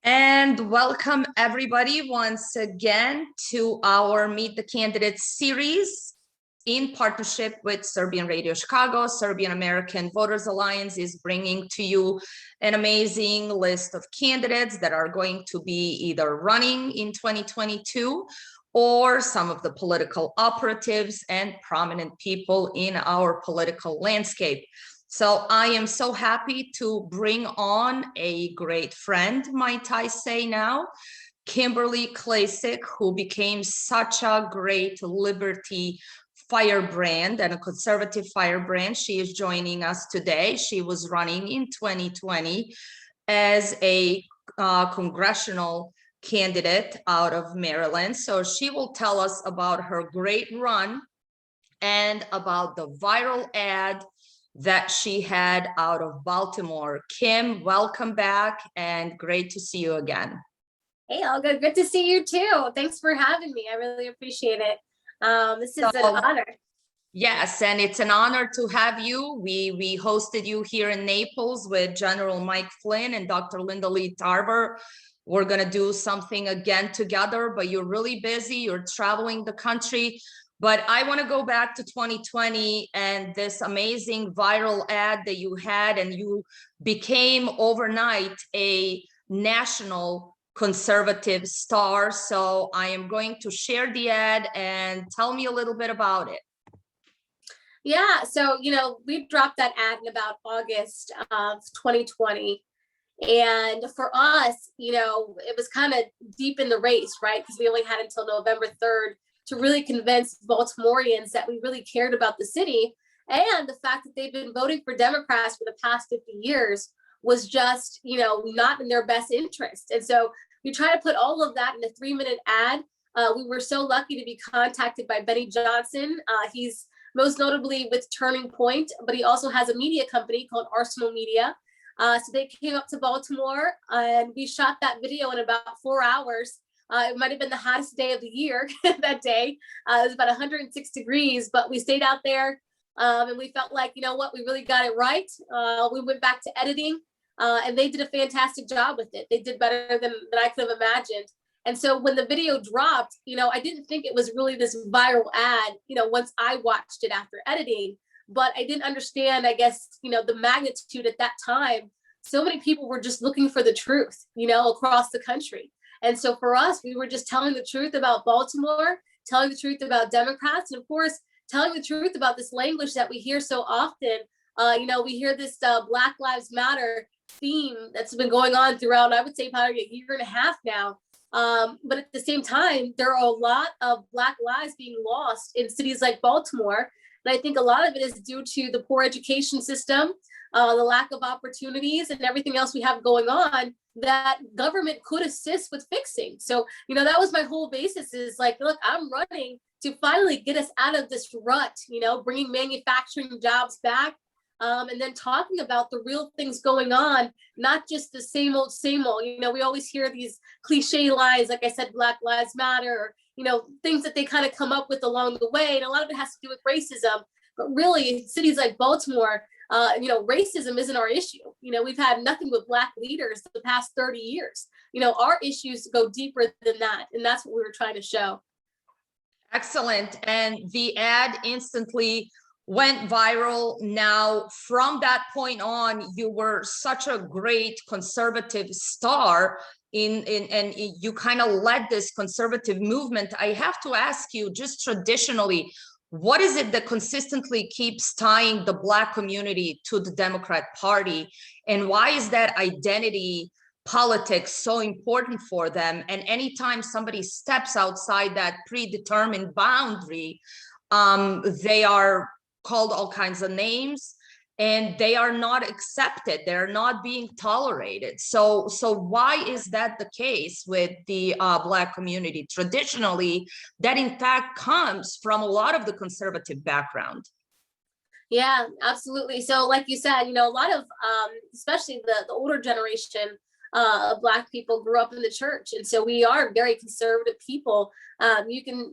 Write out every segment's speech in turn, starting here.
And welcome everybody once again to our Meet the Candidates series in partnership with Serbian Radio Chicago. Serbian American Voters Alliance is bringing to you an amazing list of candidates that are going to be either running in 2022 or some of the political operatives and prominent people in our political landscape. So I am so happy to bring on a great friend, might I say now, Kimberly Klacik, who became such a great liberty firebrand and a conservative firebrand. She is joining us today. She was running in 2020 as a congressional candidate out of Maryland. So she will tell us about her great run and about the viral ad that she had out of Baltimore. Kim, welcome back and great to see you again. Hey, Olga, good to see you too. Thanks for having me. I really appreciate it. This is an honor. Yes, and it's an honor to have you. We hosted you here in Naples with General Mike Flynn and Dr. Linda Lee Tarver. We're gonna do something again together, but you're really busy. You're traveling the country. But I want to go back to 2020 and this amazing viral ad that you had, and you became overnight a national conservative star. So I am going to share the ad and tell me a little bit about it. Yeah, so, we dropped that ad in about August of 2020. And for us, it was kind of deep in the race, right? Because we only had until November 3rd to really convince Baltimoreans that we really cared about the city. And the fact that they've been voting for Democrats for the past 50 years was just, not in their best interest. And so we try to put all of that in a 3-minute ad. We were so lucky to be contacted by Benny Johnson. He's most notably with Turning Point, but he also has a media company called Arsenal Media. So they came up to Baltimore and we shot that video in about 4 hours. It might have been the hottest day of the year that day. It was about 106 degrees, but we stayed out there and we felt like, we really got it right. We went back to editing and they did a fantastic job with it. They did better than I could have imagined. And so when the video dropped, I didn't think it was really this viral ad, once I watched it after editing, but I didn't understand, I guess, the magnitude at that time. So many people were just looking for the truth, across the country. And so for us, we were just telling the truth about Baltimore, telling the truth about Democrats, and of course, telling the truth about this language that we hear so often. We hear this Black Lives Matter theme that's been going on throughout, I would say, probably a year and a half now. But at the same time, there are a lot of Black lives being lost in cities like Baltimore. And I think a lot of it is due to the poor education system, the lack of opportunities and everything else we have going on that government could assist with fixing. So, that was my whole basis is like, look, I'm running to finally get us out of this rut, bringing manufacturing jobs back. And then talking about the real things going on, not just the same old, same old. We always hear these cliche lines, like I said, Black Lives Matter, or, things that they kind of come up with along the way. And a lot of it has to do with racism. But really, cities like Baltimore, racism isn't our issue. We've had nothing but Black leaders the past 30 years. Our issues go deeper than that. And that's what we were trying to show. Excellent. And the ad instantly went viral. Now, from that point on, you were such a great conservative star and you kind of led this conservative movement. I have to ask you, just traditionally, what is it that consistently keeps tying the Black community to the Democrat Party? And why is that identity politics so important for them? And anytime somebody steps outside that predetermined boundary, they are called all kinds of names and they are not accepted. They're not being tolerated. So why is that the case with the Black community? Traditionally, that in fact comes from a lot of the conservative background. Yeah, absolutely. So like you said, a lot of, especially the older generation of Black people grew up in the church. And so we are very conservative people. You can,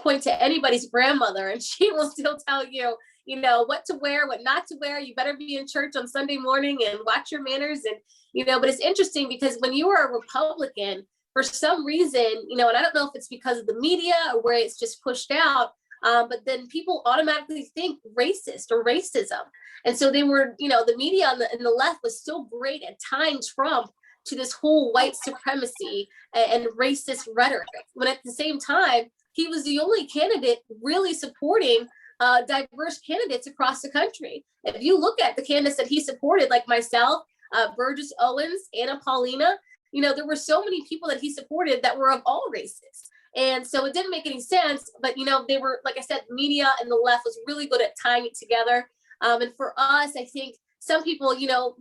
point to anybody's grandmother and she will still tell you, what to wear, what not to wear. You better be in church on Sunday morning and watch your manners. And, but it's interesting because when you are a Republican, for some reason, and I don't know if it's because of the media or where it's just pushed out, but then people automatically think racist or racism. And so they were, the media on the left was so great at tying Trump to this whole white supremacy and racist rhetoric, when at the same time, he was the only candidate really supporting diverse candidates across the country. If you look at the candidates that he supported, like myself, Burgess Owens, Anna Paulina, there were so many people that he supported that were of all races. And so it didn't make any sense, but, they were, like I said, media and the left was really good at tying it together. And for us, I think some people,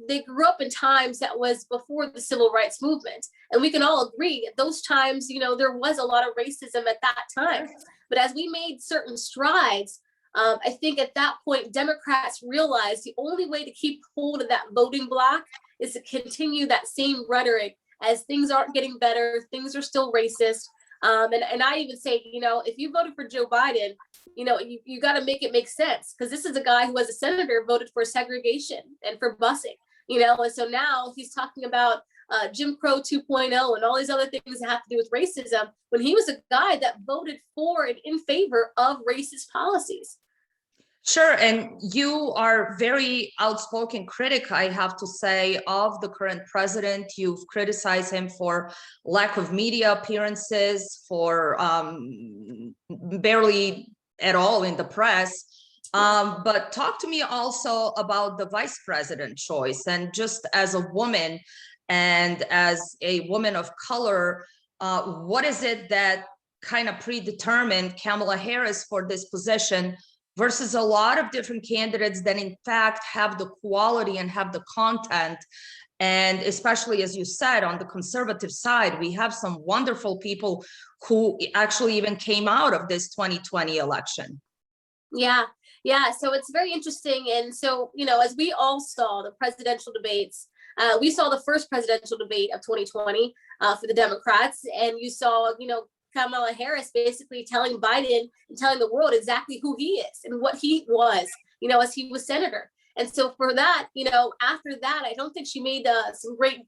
they grew up in times that was before the civil rights movement. And we can all agree at those times, there was a lot of racism at that time. But as we made certain strides, I think at that point, Democrats realized the only way to keep hold of that voting block is to continue that same rhetoric as things aren't getting better, things are still racist. And I even say, if you voted for Joe Biden, you got to make it make sense, because this is a guy who, as a senator, voted for segregation and for busing, and so now he's talking about Jim Crow 2.0 and all these other things that have to do with racism, when he was a guy that voted for and in favor of racist policies. Sure. And you are very outspoken critic, I have to say, of the current president. You've criticized him for lack of media appearances, for barely at all in the press. But talk to me also about the vice president choice. And just as a woman and as a woman of color, what is it that kind of predetermined Kamala Harris for this position versus a lot of different candidates that in fact have the quality and have the content? And especially, as you said, on the conservative side, we have some wonderful people who actually even came out of this 2020 election. Yeah. So it's very interesting. And so, as we all saw the presidential debates, we saw the first presidential debate of 2020 for the Democrats. And you saw, Kamala Harris basically telling Biden and telling the world exactly who he is and what he was, as he was senator. And so for that, after that, I don't think she made some great,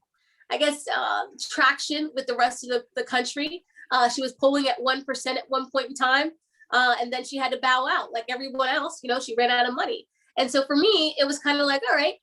traction with the rest of the country. She was polling at 1% at one point in time. And then she had to bow out like everyone else, she ran out of money. And so for me, it was kind of like, all right,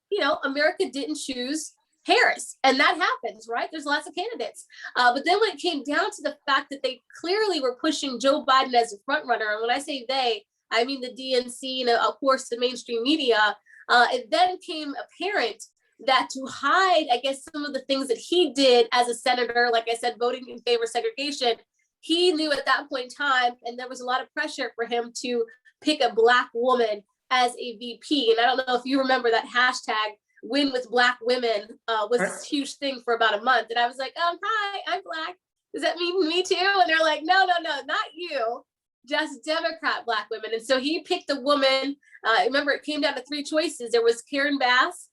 America didn't choose Harris, and that happens, right? There's lots of candidates. But then when it came down to the fact that they clearly were pushing Joe Biden as a front runner, and when I say they, I mean the DNC and of course the mainstream media, it then became apparent that to hide, some of the things that he did as a senator, like I said, voting in favor of segregation, he knew at that point in time, and there was a lot of pressure for him to pick a Black woman as a VP. And I don't know if you remember that hashtag, Win with Black Women, was this huge thing for about a month. And I was like, hi, I'm Black. Does that mean me too? And they're like, no, not you, just Democrat Black women. And so he picked a woman. Remember, it came down to three choices. There was Karen Bass,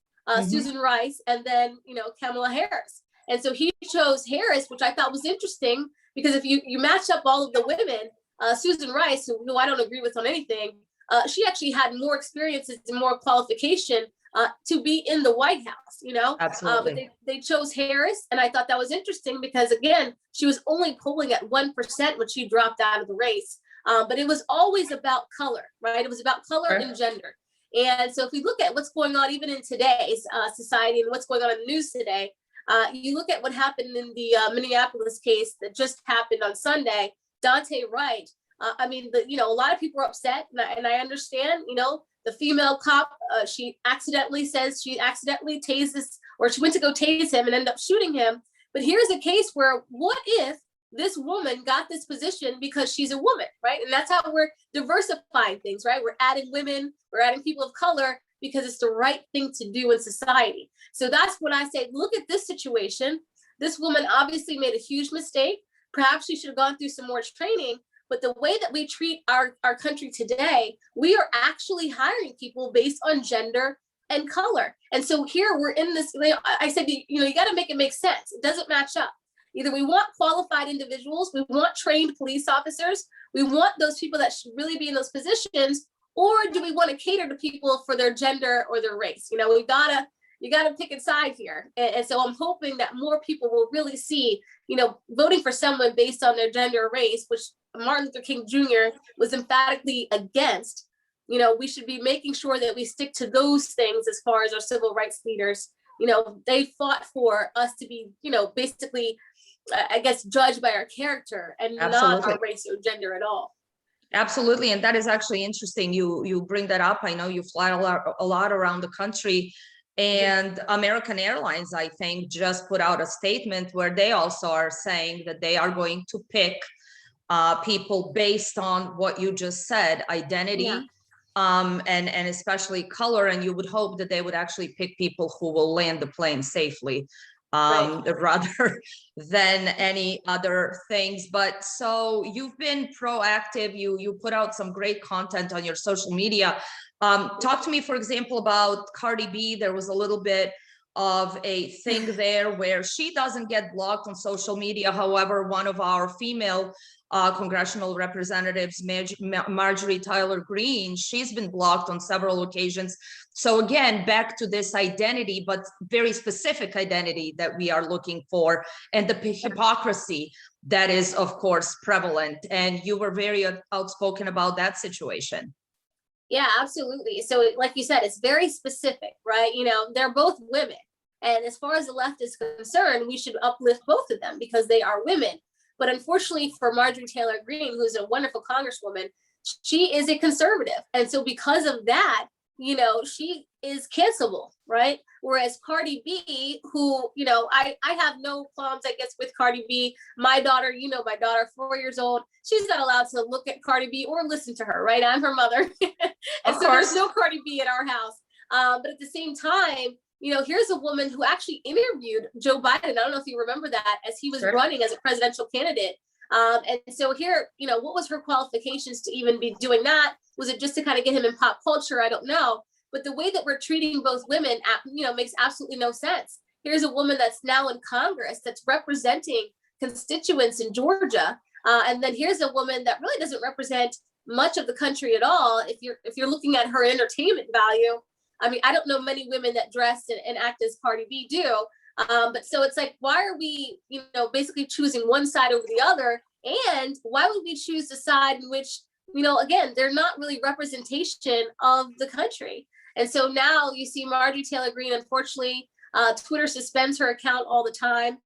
Susan Rice, and then, Kamala Harris. And so he chose Harris, which I thought was interesting, because if you match up all of the women, Susan Rice, who I don't agree with on anything, she actually had more experiences and more qualification to be in the White House, Absolutely. But they chose Harris. And I thought that was interesting because, again, she was only polling at 1% when she dropped out of the race. But it was always about color, right? It was about color and gender. And so if we look at what's going on even in today's society and what's going on in the news today, you look at what happened in the Minneapolis case that just happened on Sunday, Daunte Wright. A lot of people are upset, and I understand, the female cop, she accidentally tased this, or she went to go tase him and ended up shooting him. But here's a case where, what if this woman got this position because she's a woman, right? And that's how we're diversifying things, right? We're adding women, we're adding people of color because it's the right thing to do in society. So that's when I say, look at this situation. This woman obviously made a huge mistake. Perhaps she should have gone through some more training. But the way that we treat our country today, we are actually hiring people based on gender and color. And so here we're in this, I said, you got to make it make sense. It doesn't match up. Either we want qualified individuals, we want trained police officers, we want those people that should really be in those positions, or do we want to cater to people for their gender or their race? You know, you gotta pick a side here. And so I'm hoping that more people will really see, you know, voting for someone based on their gender or race, which Martin Luther King Jr. was emphatically against. You know, we should be making sure that we stick to those things as far as our civil rights leaders. You know, they fought for us to be, you know, basically, I guess, judged by our character and not our race or gender at all. Absolutely. And that is actually interesting. You bring that up. I know you fly a lot around the country, and American Airlines, I think, just put out a statement where they also are saying that they are going to pick people based on what you just said, identity. Yeah. And especially color, and you would hope that they would actually pick people who will land the plane safely, rather than any other things. But so you've been proactive, you put out some great content on your social media. Talk to me, for example, about Cardi B. There was a little bit of a thing there where she doesn't get blocked on social media. However, one of our female congressional representatives, Marjorie Taylor Greene, she's been blocked on several occasions. So again, back to this identity, but very specific identity that we are looking for, and the hypocrisy that is, of course, prevalent. And you were very outspoken about that situation. Yeah, absolutely. So like you said, it's very specific, right? You know, they're both women. And as far as the left is concerned, we should uplift both of them because they are women. But unfortunately for Marjorie Taylor Greene, who's a wonderful congresswoman, she is a conservative. And so because of that, you know, she is cancelable, right? Whereas Cardi B, who, you know, I have no qualms, I guess, with Cardi B. My daughter, you know, my daughter, 4 years old, she's not allowed to look at Cardi B or listen to her, right? I'm her mother. And so there's no Cardi B at our house. But at the same time, you know, here's a woman who actually interviewed Joe Biden. I don't know if you remember that, as he was running as a presidential candidate. And so here, you know, what was her qualifications to even be doing that? Was it just to kind of get him in pop culture? I don't know. But the way that we're treating both women, you know, makes absolutely no sense. Here's a woman that's now in Congress that's representing constituents in Georgia. And then here's a woman that really doesn't represent much of the country at all. If you're looking at her entertainment value, I mean, I don't know many women that dress and act as Cardi B do. But so it's like, why are we, you know, basically choosing one side over the other? And why would we choose the side in which, you know, again, they're not really representation of the country? And so now you see Marjorie Taylor Greene, unfortunately, Twitter suspends her account all the time.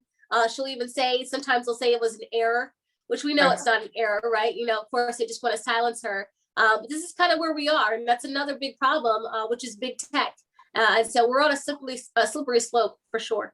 She'll even say, sometimes they'll say it was an error, which we know it's not an error, right? You know, of course, they just want to silence her. But this is kind of where we are. And that's another big problem, which is big tech. And so we're on a slippery slope for sure.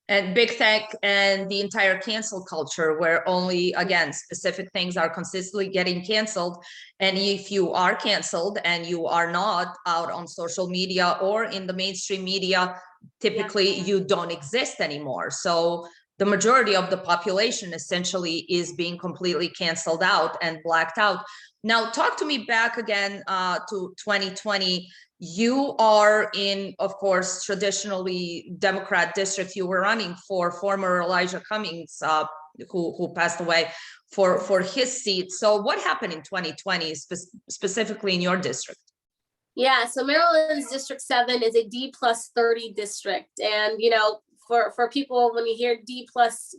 And big tech and the entire cancel culture, where only, again, specific things are consistently getting canceled. And if you are canceled and you are not out on social media or in the mainstream media, typically you don't exist anymore. So the majority of the population essentially is being completely canceled out and blacked out. Now, talk to me back again to 2020. You are in, of course, traditionally Democrat district. You were running for former Elijah Cummings, who passed away, for his seat. So what happened in 2020, specifically in your district? Yeah, so Maryland's District 7 is a D+30 district. And, you know, for people, when you hear D+,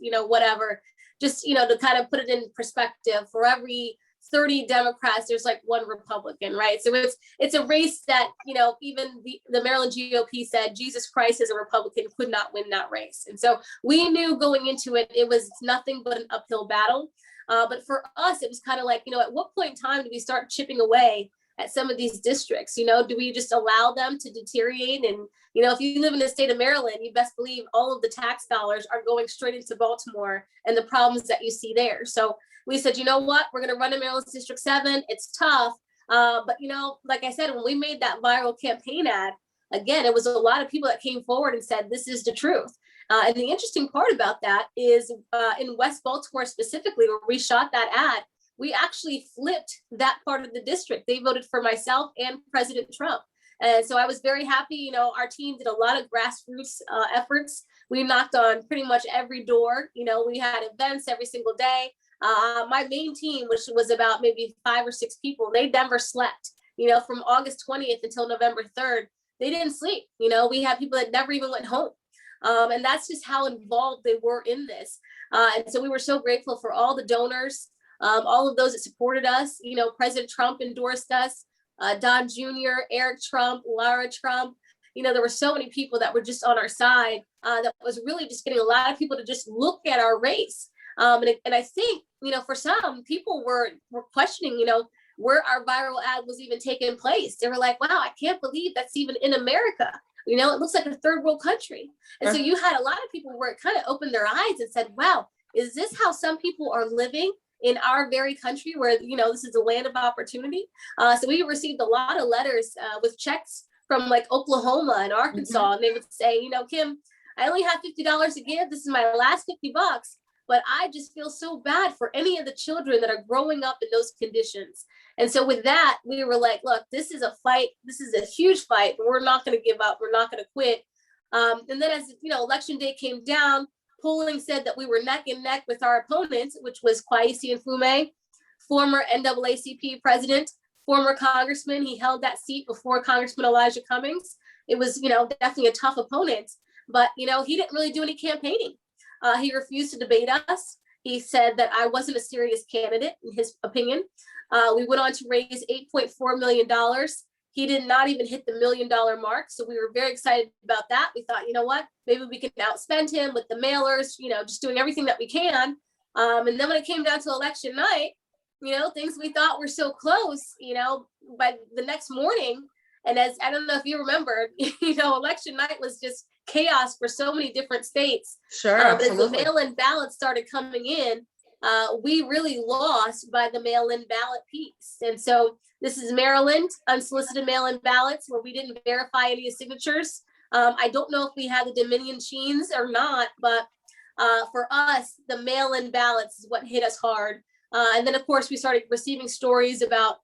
you know, whatever, just, you know, to kind of put it in perspective, for every 30 Democrats, there's like one Republican, right? So it's a race that, you know, even the Maryland GOP said Jesus Christ as a Republican could not win that race. And so we knew going into it, it was nothing but an uphill battle. But for us, it was kind of like, you know, at what point in time do we start chipping away at some of these districts? You know, do we just allow them to deteriorate? And, you know, if you live in the state of Maryland, you best believe all of the tax dollars are going straight into Baltimore and the problems that you see there. So we said, you know what, we're going to run in Maryland's District 7. It's tough. But, you know, like I said, when we made that viral campaign ad, again, it was a lot of people that came forward and said, this is the truth. And the interesting part about that is in West Baltimore specifically, where we shot that ad, we actually flipped that part of the district. They voted for myself and President Trump. And so I was very happy. You know, our team did a lot of grassroots efforts. We knocked on pretty much every door. You know, we had events every single day. My main team, which was about maybe 5 or 6 people, they never slept. from August 20th until November 3rd, they didn't sleep. We had people that never even went home. And that's just how involved they were in this. And so we were so grateful for all the donors, all of those that supported us. President Trump endorsed us, Don Jr., Eric Trump, Lara Trump. There were so many people that were just on our side that was really just getting a lot of people to just look at our race. And I think, for some people were questioning, where our viral ad was even taking place. They were like, wow, I can't believe that's even in America. It looks like a third world country. And so you had a lot of people where it kind of opened their eyes and said, wow, is this how some people are living in our very country where, this is a land of opportunity? So we received a lot of letters with checks from like Oklahoma and Arkansas. And they would say, Kim, I only have $50 to give. This is my last $50, but I just feel so bad for any of the children that are growing up in those conditions. And so with that, we were like, look, this is a fight. This is a huge fight. We're not going to give up. We're not going to quit. And then as, election day came down, polling said that we were neck and neck with our opponents, which was Kweisi Mfume, former NAACP president, former congressman. He held that seat before Congressman Elijah Cummings. It was, definitely a tough opponent, but, he didn't really do any campaigning. He refused to debate us. He said that I wasn't a serious candidate, in his opinion. We went on to raise $8.4 million. He did not even hit the $1 million mark. So we were very excited about that. We thought, what, maybe we can outspend him with the mailers, just doing everything that we can. And then when it came down to election night, things we thought were so close, by the next morning. And as I don't know if you remember, election night was just chaos for so many different states. Sure, as the absolutely. mail-in ballots started coming in, we really lost by the mail-in ballot piece. And so this is Maryland, unsolicited mail-in ballots where we didn't verify any signatures. I don't know if we had the Dominion Sheens or not, but for us, the mail-in ballots is what hit us hard. And then, of course, we started receiving stories about,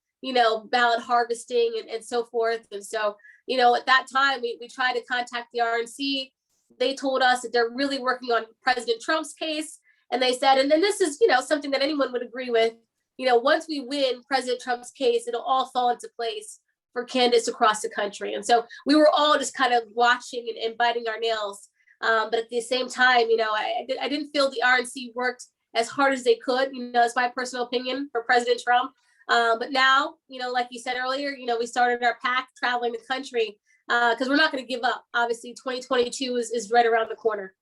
ballot harvesting and so forth. And so, at that time, we tried to contact the RNC. They told us that they're really working on President Trump's case. And they said, and then this is, something that anyone would agree with, once we win President Trump's case, it'll all fall into place for candidates across the country. And so we were all just kind of watching and biting our nails. But at the same time, I didn't feel the RNC worked as hard as they could, it's my personal opinion for President Trump. But now, like you said earlier, we started our pack traveling the country because we're not going to give up. Obviously, 2022 is right around the corner.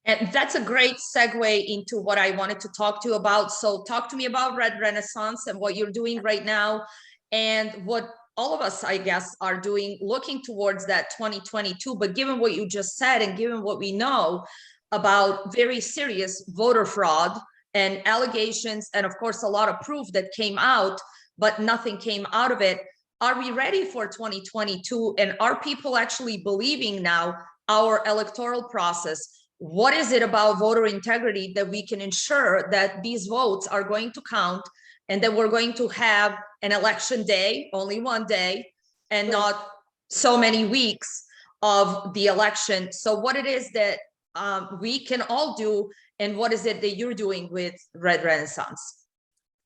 And that's a great segue into what I wanted to talk to you about. So talk to me about Red Renaissance and what you're doing right now and what all of us, I guess, are doing, looking towards that 2022. But given what you just said and given what we know about very serious voter fraud and allegations, and of course, a lot of proof that came out, but nothing came out of it. Are we ready for 2022? And are people actually believing now our electoral process? What is it about voter integrity that we can ensure that these votes are going to count and that we're going to have an election day, only one day, and not so many weeks of the election? So what it is that we can all do, and what is it that you're doing with Red Renaissance?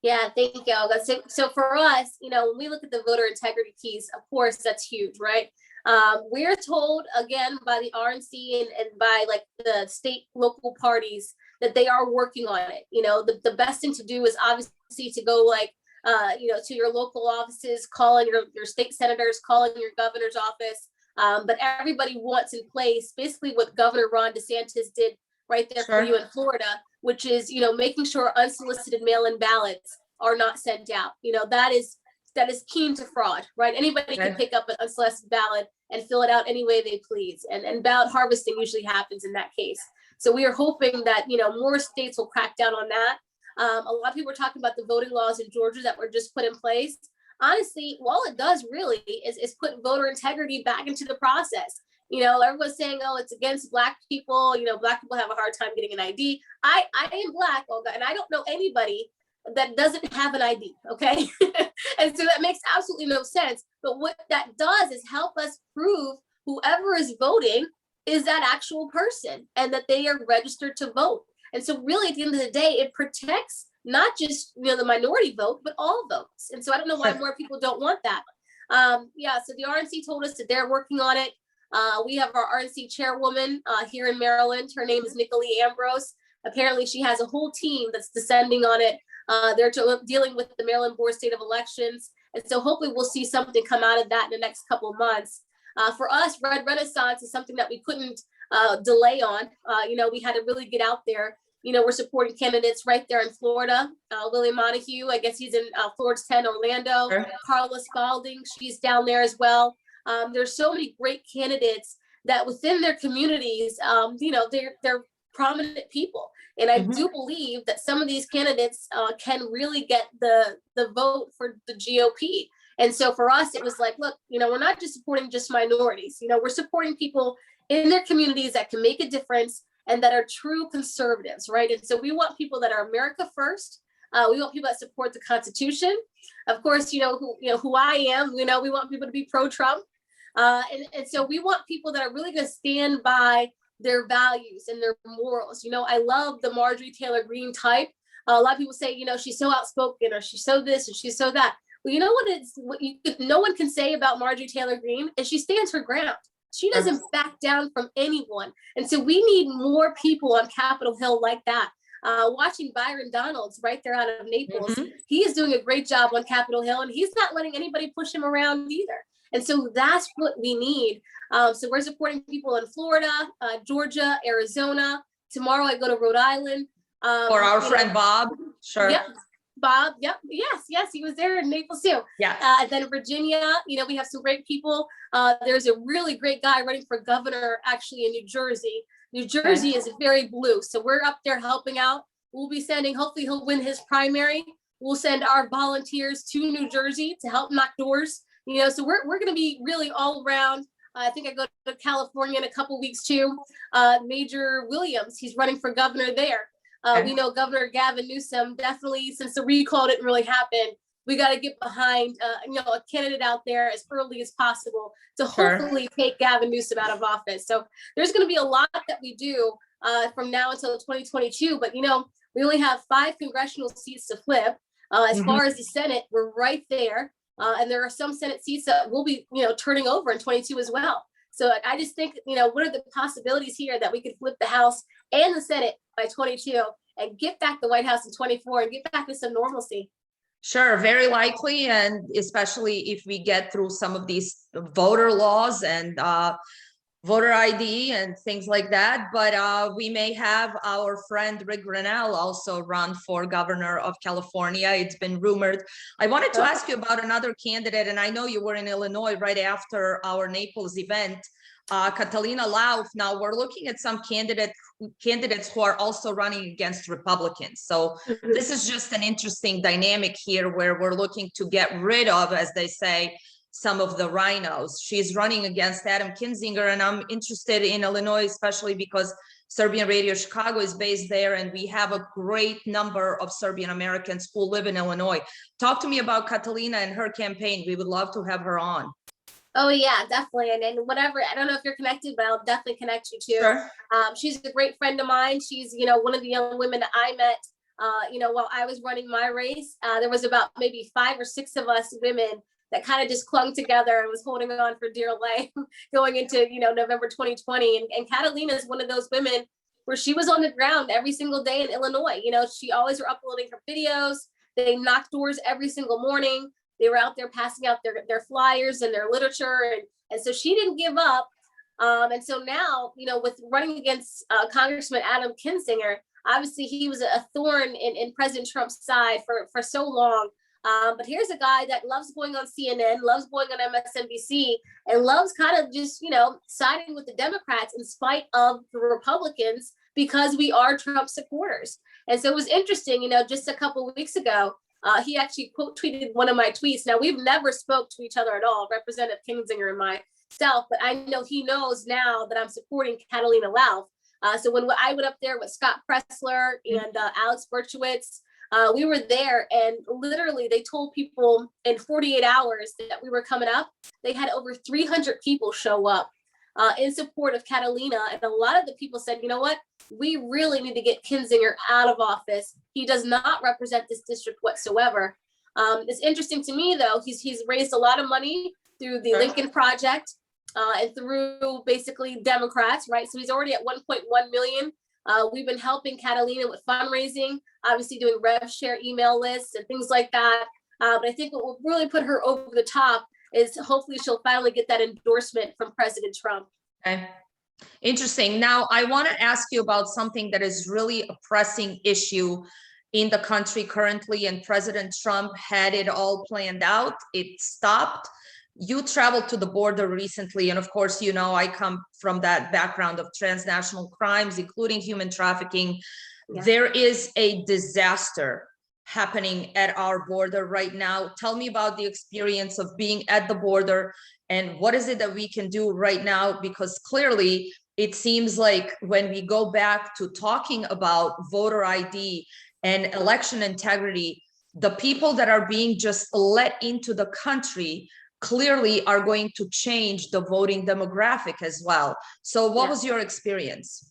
Yeah, thank you, Olga. So for us, when we look at the voter integrity piece, of course, that's huge, right? We're told again by the RNC and by like the state local parties that they are working on it. The best thing to do is obviously to go to your local offices, calling your state senators, calling your governor's office. But everybody wants in place basically what Governor Ron DeSantis did right there for you in Florida, which is, making sure unsolicited mail-in ballots are not sent out. That is keen to fraud, right? Anybody can pick up an unsolicited ballot and fill it out any way they please. And ballot harvesting usually happens in that case. So we are hoping that, more states will crack down on that. A lot of people are talking about the voting laws in Georgia that were just put in place. Honestly, all it does really is put voter integrity back into the process. Everyone's saying, oh, it's against Black people. Black people have a hard time getting an ID. I am Black, Olga, and I don't know anybody that doesn't have an ID, okay? And so that makes absolutely no sense. But what that does is help us prove whoever is voting is that actual person and that they are registered to vote. And so really at the end of the day, it protects not just the minority vote, but all votes. And so I don't know why more people don't want that. Yeah, so the RNC told us that they're working on it. We have our RNC chairwoman here in Maryland. Her name is Nicolee Ambrose. Apparently, she has a whole team that's descending on it. They're dealing with the Maryland Board State of Elections. And so hopefully we'll see something come out of that in the next couple of months. For us, Red Renaissance is something that we couldn't delay on. We had to really get out there. We're supporting candidates right there in Florida. William Montague, I guess he's in Florida's 10, Orlando. Sure. Carla Spalding, she's down there as well. There's so many great candidates that within their communities, they're prominent people. And I do believe that some of these candidates can really get the vote for the GOP. And so for us, it was like, look, we're not just supporting just minorities, we're supporting people in their communities that can make a difference and that are true conservatives, right? And so we want people that are America first. We want people that support the Constitution. Of course, who I am, we want people to be pro-Trump. And so we want people that are really going to stand by their values and their morals. I love the Marjorie Taylor Greene type. A lot of people say, she's so outspoken or she's so this or she's so that. Well, you know what no one can say about Marjorie Taylor Greene is she stands her ground. She doesn't back down from anyone. And so we need more people on Capitol Hill like that. Watching Byron Donalds right there out of Naples, he is doing a great job on Capitol Hill and he's not letting anybody push him around either. And so that's what we need. So we're supporting people in Florida, Georgia, Arizona. Tomorrow I go to Rhode Island. For our friend Bob. Sure. Yep. Bob. Yep. Yes. He was there in Naples too. Yeah. Then Virginia, we have some great people. There's a really great guy running for governor actually in New Jersey. New Jersey is very blue. So we're up there helping out. We'll be sending, hopefully he'll win his primary. We'll send our volunteers to New Jersey to help knock doors. So we're going to be really all around. I think I go to California in a couple weeks too. Major Williams, he's running for governor there. We know Governor Gavin Newsom, definitely since the recall didn't really happen, we got to get behind, a candidate out there as early as possible to hopefully take Gavin Newsom out of office. So there's going to be a lot that we do from now until 2022. But, we only have 5 congressional seats to flip. As far as the Senate, we're right there. And there are some Senate seats that will be, turning over in 22 as well. So I just think, what are the possibilities here that we could flip the House and the Senate by 22 and get back the White House in 24 and get back to some normalcy? Sure, very likely. And especially if we get through some of these voter laws and voter ID and things like that. But we may have our friend Rick Grenell also run for governor of California. It's been rumored. I wanted to ask you about another candidate, and I know you were in Illinois right after our Naples event, Catalina Lauf. Now we're looking at some candidates who are also running against Republicans. So this is just an interesting dynamic here where we're looking to get rid of, as they say, some of the rhinos. She's running against Adam Kinzinger, and I'm interested in Illinois, especially because Serbian Radio Chicago is based there, and we have a great number of Serbian Americans who live in Illinois. Talk to me about Catalina and her campaign. We would love to have her on. Oh yeah, definitely. And whatever, I don't know if you're connected, but I'll definitely connect you too. Sure. She's a great friend of mine. She's, one of the young women that I met, while I was running my race. There was about maybe 5 or 6 of us women that kind of just clung together and was holding on for dear life going into, November 2020. And Catalina is one of those women where she was on the ground every single day in Illinois. She always were uploading her videos. They knocked doors every single morning. They were out there passing out their flyers and their literature. And so she didn't give up. And so now, with running against Congressman Adam Kinzinger, obviously he was a thorn in President Trump's side for so long. But here's a guy that loves going on CNN, loves going on MSNBC, and loves kind of just, siding with the Democrats in spite of the Republicans because we are Trump supporters. And so it was interesting, just a couple of weeks ago, he actually quote tweeted one of my tweets. Now, we've never spoke to each other at all, Representative Kinzinger and myself, but I know he knows now that I'm supporting Catalina Lauf. So when I went up there with Scott Pressler and Alex Berchowitz, we were there, and literally they told people in 48 hours that we were coming up. They had over 300 people show up in support of Catalina. And a lot of the people said, you know what, we really need to get Kinzinger out of office. He does not represent this district whatsoever. It's interesting to me, though, he's raised a lot of money through the Lincoln Project and through basically Democrats, right? So he's already at 1.1 million. We've been helping Catalina with fundraising, obviously doing rev share email lists and things like that. But I think what will really put her over the top is hopefully she'll finally get that endorsement from President Trump. Okay. Interesting. Now, I want to ask you about something that is really a pressing issue in the country currently, and President Trump had it all planned out. It stopped. You traveled to the border recently, and of course, you know, I come from that background of transnational crimes, including human trafficking. Yeah. There is a disaster happening at our border right now. Tell me about the experience of being at the border and what is it that we can do right now? Because clearly it seems like when we go back to talking about voter ID and election integrity, the people that are being just let into the country clearly are going to change the voting demographic as well. So what was your experience?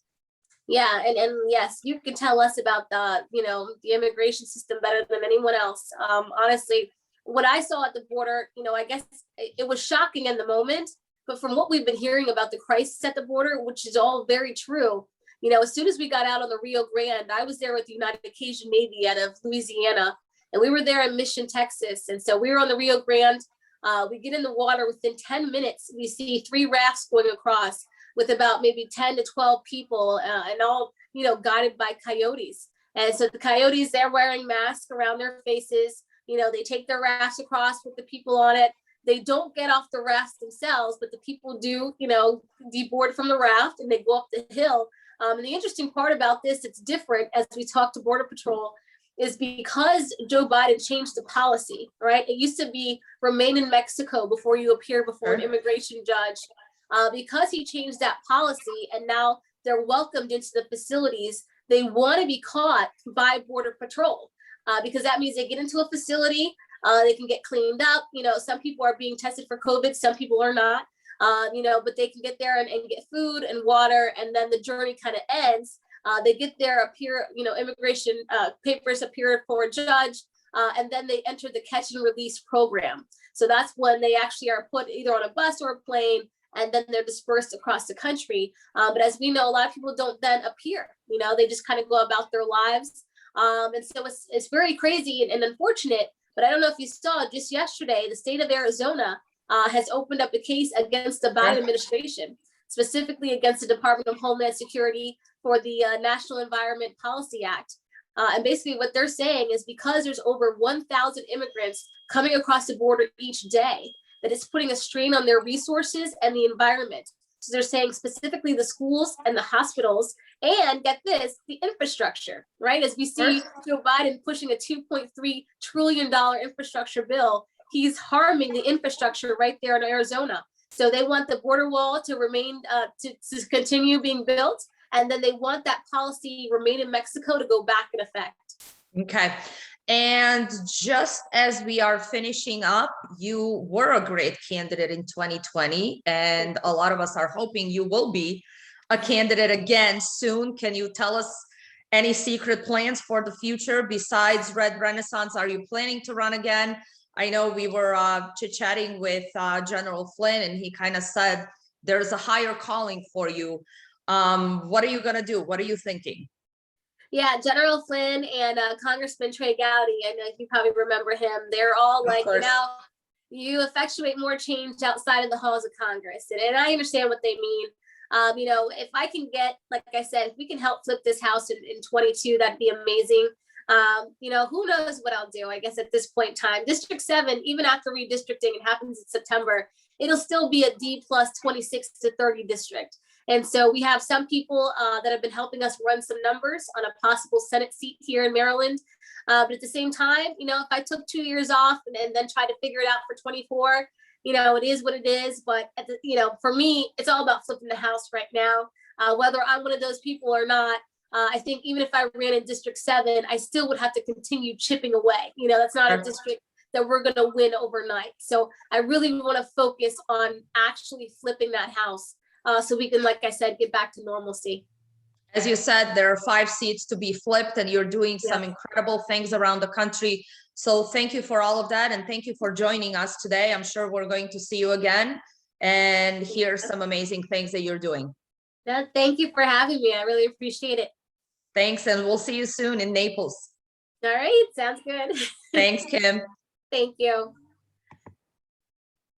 Yeah, and yes, you can tell us about the immigration system better than anyone else. Honestly, what I saw at the border, I guess it was shocking in the moment, but from what we've been hearing about the crisis at the border, which is all very true, as soon as we got out on the Rio Grande, I was there with the United Cajun Navy out of Louisiana, and we were there in Mission, Texas. And so we were on the Rio Grande. We get in the water, within 10 minutes, we see 3 rafts going across with about maybe 10 to 12 people and all, guided by coyotes. And so the coyotes, they're wearing masks around their faces. They take their rafts across with the people on it. They don't get off the rafts themselves, but the people do, deboard from the raft and they go up the hill. And the interesting part about this, it's different as we talk to Border Patrol, is because Joe Biden changed the policy, right? It used to be remain in Mexico before you appear before an immigration judge. Because he changed that policy and now they're welcomed into the facilities, they want to be caught by Border Patrol because that means they get into a facility, they can get cleaned up. Some people are being tested for COVID, some people are not, but they can get there and get food and water, and then the journey kind of ends. They get their immigration papers appear for a judge, and then they enter the catch and release program. So that's when they actually are put either on a bus or a plane, and then they're dispersed across the country. But as we know, a lot of people don't then appear, they just kind of go about their lives. And so it's very crazy and unfortunate, but I don't know if you saw just yesterday, the state of Arizona has opened up a case against the Biden administration, specifically against the Department of Homeland Security for the National Environment Policy Act. And basically what they're saying is because there's over 1,000 immigrants coming across the border each day, that it's putting a strain on their resources and the environment. So they're saying specifically the schools and the hospitals, and get this, the infrastructure, right? As we see Joe Biden pushing a $2.3 trillion infrastructure bill, he's harming the infrastructure right there in Arizona. So they want the border wall to remain, to continue being built. And then they want that policy remain in Mexico to go back in effect. Okay. And just as we are finishing up, you were a great candidate in 2020, and a lot of us are hoping you will be a candidate again soon. Can you tell us any secret plans for the future besides Red Renaissance? Are you planning to run again? I know we were chit-chatting with General Flynn, and he kind of said there's a higher calling for you. What are you going to do? What are you thinking? Yeah, General Flynn and Congressman Trey Gowdy, I know you probably remember him. They're all like, you effectuate more change outside of the halls of Congress. And I understand what they mean. If I can get, like I said, if we can help flip this house in 22, that'd be amazing. Who knows what I'll do, I guess, at this point in time. District 7, even after redistricting, it happens in September, it'll still be a D plus 26 to 30 district. And so we have some people that have been helping us run some numbers on a possible Senate seat here in Maryland. But at the same time, if I took 2 years off and then try to figure it out for 24, it is what it is. But, for me, it's all about flipping the house right now. Whether I'm one of those people or not, I think even if I ran in District 7, I still would have to continue chipping away. That's not a district that we're going to win overnight. So I really want to focus on actually flipping that house. So we can, like I said, get back to normalcy. As you said, there are 5 seats to be flipped and you're doing some Yeah. incredible things around the country. So thank you for all of that. And thank you for joining us today. I'm sure we're going to see you again and hear some amazing things that you're doing. No, thank you for having me. I really appreciate it. Thanks. And we'll see you soon in Naples. All right, sounds good. Thanks, Kim. Thank you.